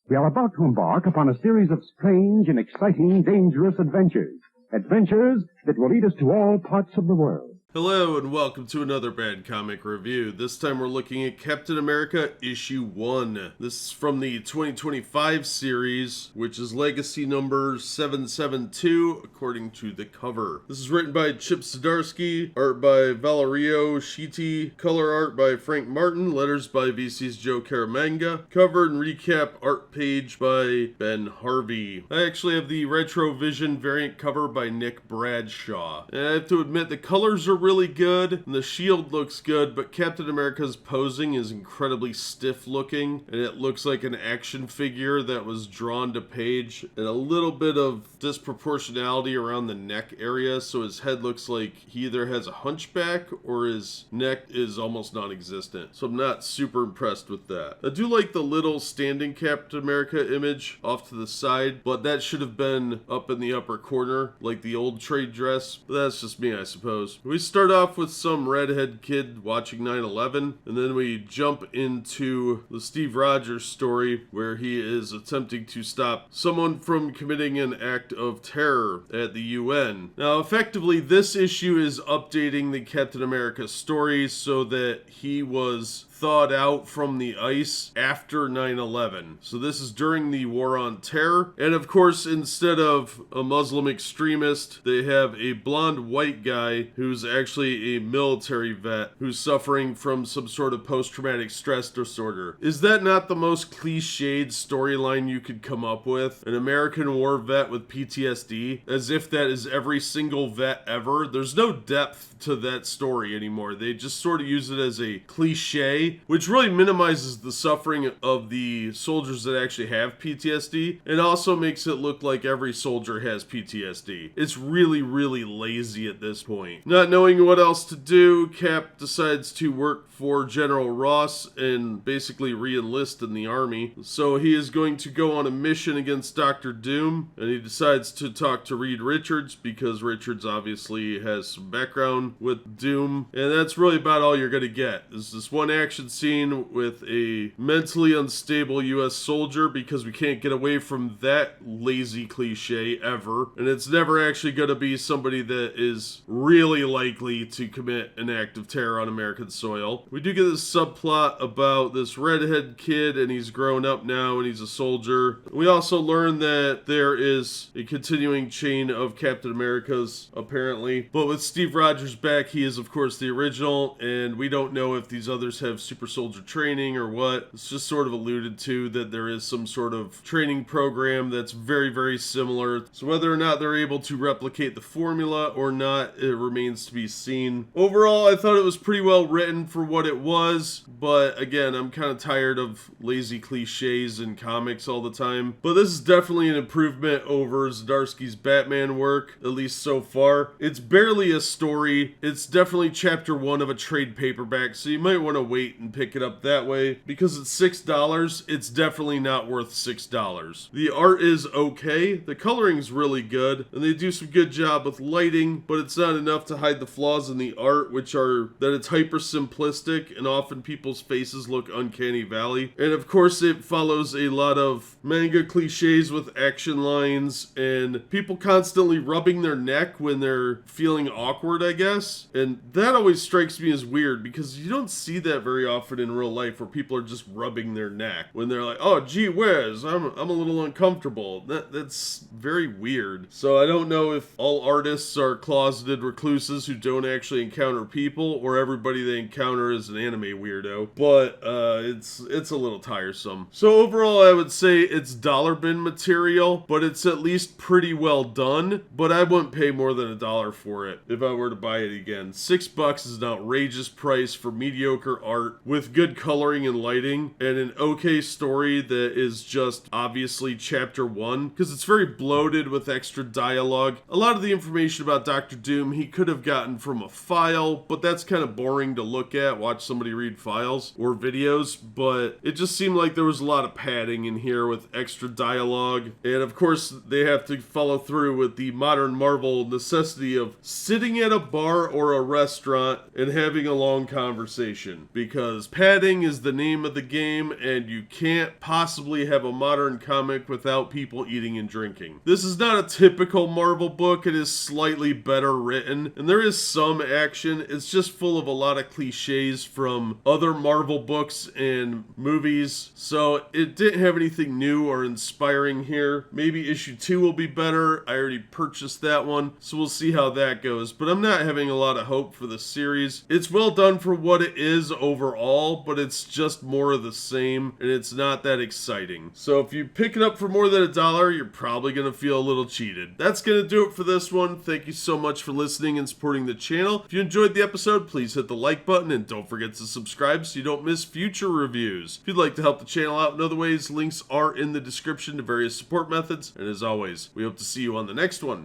We are about to embark upon a series of strange and exciting, dangerous adventures. Adventures that will lead us to all parts of the world. Hello and welcome to another Bad Comic Review. This time we're looking at Captain America Issue 1. This is from the 2025 series, which is Legacy number 772, according to the cover. This is written by Chip Zdarsky, art by Valerio Schiti, color art by Frank Martin, letters by VC's Joe Caramagna, cover and recap art page by Ben Harvey. I actually have the Retro Vision variant cover by Nick Bradshaw. And I have to admit, the colors are really good, and the shield looks good, but Captain America's posing is incredibly stiff looking, and it looks like an action figure that was drawn to page, and a little bit of disproportionality around the neck area, so his head looks like he either has a hunchback or his neck is almost non-existent. So I'm not super impressed with that. I do like the little standing Captain America image off to the side, but that should have been up in the upper corner, like the old trade dress. But that's just me, I suppose. We start off with some redhead kid watching 9/11, and then we jump into the Steve Rogers story where he is attempting to stop someone from committing an act of terror at the UN. Now, effectively, this issue is updating the Captain America story so that he was thawed out from the ice after 9/11. So this is during the War on Terror. And of course, instead of a Muslim extremist, they have a blonde white guy who's actually a military vet who's suffering from some sort of post-traumatic stress disorder. Is that not the most cliched storyline you could come up with? An American war vet with PTSD? As if that is every single vet ever? There's no depth to that story anymore. They just sort of use it as a cliche, which really minimizes the suffering of the soldiers that actually have PTSD, and also makes it look like every soldier has PTSD. It's really, really lazy at this point. Not knowing what else to do, Cap decides to work for General Ross and basically re-enlist in the army. So he is going to go on a mission against Dr. Doom, and he decides to talk to Reed Richards because Richards obviously has some background with Doom, and that's really about all you're going to get. There's this one action scene with a mentally unstable US soldier, because we can't get away from that lazy cliche ever, and it's never actually going to be somebody that is really likely to commit an act of terror on American soil. We do get this subplot about this redhead kid, and he's grown up now and he's a soldier. We also learn that there is a continuing chain of Captain Americas, apparently, but with Steve Rogers back, he is of course the original, and we don't know if these others have super soldier training or what. It's just sort of alluded to that there is some sort of training program that's very, very similar. So whether or not they're able to replicate the formula or not, it remains to be seen. Overall, I thought it was pretty well written for what it was, but again, I'm kind of tired of lazy cliches in comics all the time. But this is definitely an improvement over Zdarsky's Batman work, at least so far. It's barely a story. It's definitely chapter 1 of a trade paperback, so you might want to wait and pick it up that way. Because it's $6, it's definitely not worth $6. The art is okay, the coloring's really good, and they do some good job with lighting, but it's not enough to hide the flaws in the art, which are that it's hyper simplistic and often people's faces look uncanny valley. And of course it follows a lot of manga cliches with action lines and people constantly rubbing their neck when they're feeling awkward, I guess. And that always strikes me as weird, because you don't see that very often in real life where people are just rubbing their neck when they're like, oh gee whiz, I'm a little uncomfortable. That's very weird. So I don't know if all artists are closeted recluses who don't actually encounter people, or everybody they encounter is an anime weirdo, but it's a little tiresome. So overall, I would say it's dollar bin material, but it's at least pretty well done, but I wouldn't pay more than $1 for it if I were to buy it again. $6 is an outrageous price for mediocre art with good coloring and lighting, and an okay story that is just obviously chapter 1, because it's very bloated with extra dialogue. A lot of the information about Dr. Doom he could have gotten from a file, but that's kind of boring to look at, watch somebody read files or videos, but it just seemed like there was a lot of padding in here with extra dialogue. And of course, they have to follow through with the modern Marvel necessity of sitting at a bar or a restaurant and having a long conversation, because because padding is the name of the game, and you can't possibly have a modern comic without people eating and drinking. This is not a typical Marvel book. It is slightly better written, and there is some action. It's just full of a lot of cliches from other Marvel books and movies, so it didn't have anything new or inspiring here. Maybe issue 2 will be better. I already purchased that one, so we'll see how that goes, but I'm not having a lot of hope for the series. It's well done for what it is overall, but it's just more of the same, and it's not that exciting. So if you pick it up for more than $1, you're probably going to feel a little cheated. That's going to do it for this one. Thank you so much for listening and supporting the channel. If you enjoyed the episode, please hit the like button, and don't forget to subscribe so you don't miss future reviews. If you'd like to help the channel out in other ways, links are in the description to various support methods, and as always, we hope to see you on the next one.